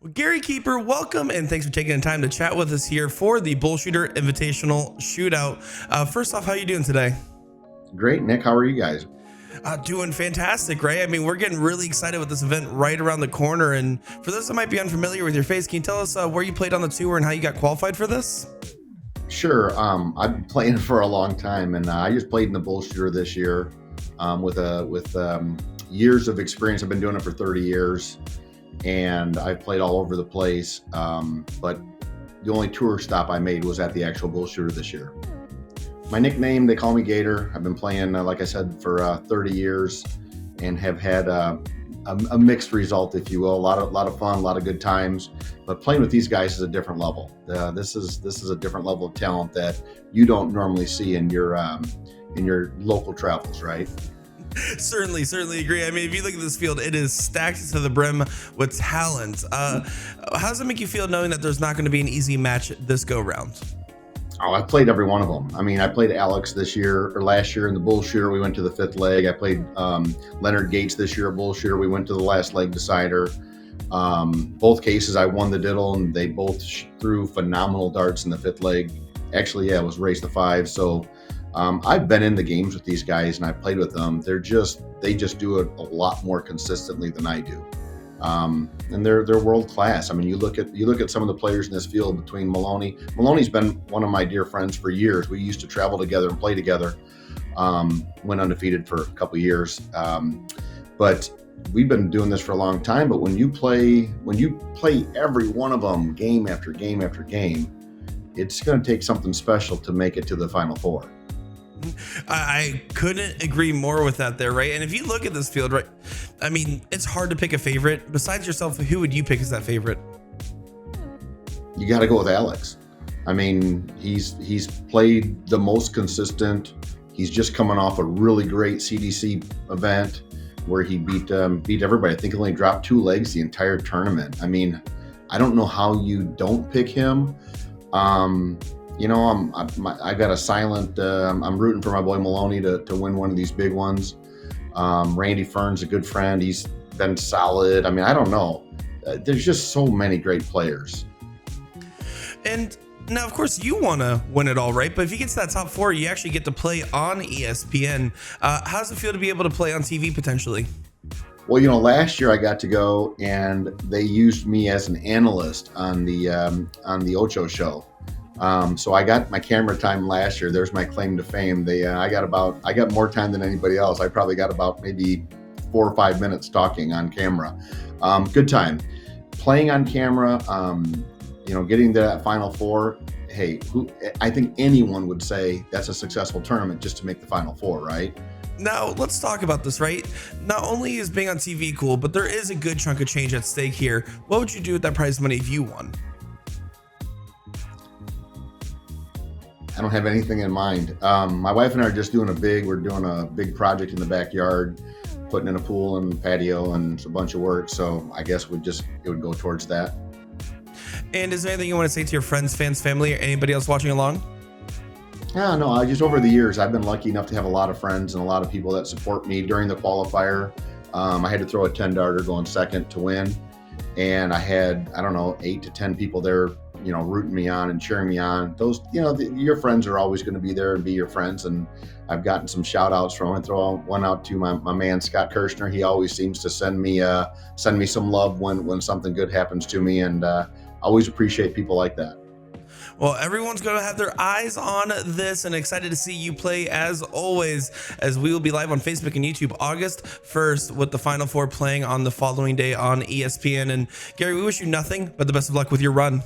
Well, Gary Kieper, welcome and thanks for taking the time to chat with us here for the BullShooter Invitational Shootout. First off, how are you doing today? Great, Nick. How are you guys? Doing fantastic, right? I mean, we're getting really excited with this event right around the corner. And for those that might be unfamiliar with your face, can you tell us where you played on the tour and how you got qualified for this? Sure. I've been playing for a long time, and I just played in the BullShooter this year with years of experience. I've been doing it for 30 years, and I've played all over the place. But the only tour stop I made was at the actual BullShooter this year. My nickname, they call me Gator. I've been playing, like I said, for 30 years, and have had a mixed result, if you will. A lot of fun, a lot of good times. But playing with these guys is a different level. This is a different level of talent that you don't normally see in your local travels, right? Certainly agree. I mean, if you look at this field, it is stacked to the brim with talent. How does it make you feel knowing that there's not going to be an easy match this go round? Oh, I played every one of them. I mean, I played Alex last year in the BullShooter. We went to the fifth leg. I played Leonard Gates this year at BullShooter. We went to the last leg decider. Both cases, I won the diddle, and they both threw phenomenal darts in the fifth leg. Actually, yeah, it was race to 5. So I've been in the games with these guys, and I played with them. They just do it a lot more consistently than I do. And they're world class. I mean, you look at some of the players in this field between Maloney. Maloney's been one of my dear friends for years. We used to travel together and play together. Went undefeated for a couple years. But we've been doing this for a long time. But when you play every one of them game after game after game, it's going to take something special to make it to the Final Four. I couldn't agree more with that there, right? And if you look at this field, right, I mean, it's hard to pick a favorite. Besides yourself, who would you pick as that favorite? You got to go with Alex. I mean, he's played the most consistent. He's just coming off a really great CDC event where he beat everybody. I think he only dropped 2 legs the entire tournament. I mean, I don't know how you don't pick him. You know, I got a silent. I'm rooting for my boy Maloney to win one of these big ones. Randy Fern's a good friend. He's been solid. I mean, I don't know. There's just so many great players. And now, of course, you want to win it all, right? But if you get to that top 4, you actually get to play on ESPN. How does it feel to be able to play on TV potentially? Well, you know, last year I got to go, and they used me as an analyst on the Ocho show. So I got my camera time last year. There's my claim to fame. I got more time than anybody else. I probably got about maybe 4 or 5 minutes talking on camera. Good time. Playing on camera, you know, getting to that Final Four. Hey, I think anyone would say that's a successful tournament just to make the Final Four, right? Now, let's talk about this, right? Not only is being on TV cool, but there is a good chunk of change at stake here. What would you do with that prize money if you won? I don't have anything in mind. My wife and I are just doing we're doing a big project in the backyard, putting in a pool and patio and a bunch of work. So I guess it would go towards that. And is there anything you want to say to your friends, fans, family, or anybody else watching along? No, I just over the years, I've been lucky enough to have a lot of friends and a lot of people that support me during the qualifier. I had to throw a 10-darter going second to win. And I had, I don't know, 8 to 10 people there, you know, rooting me on and cheering me on. Those, you know, your friends are always going to be there and be your friends. And I've gotten some shout outs from them. Throw one out to my man, Scott Kirshner. He always seems to send me some love when something good happens to me. And I always appreciate people like that. Well, everyone's going to have their eyes on this and excited to see you play as always, as we will be live on Facebook and YouTube August 1st with the Final Four playing on the following day on ESPN. And Gary, we wish you nothing but the best of luck with your run.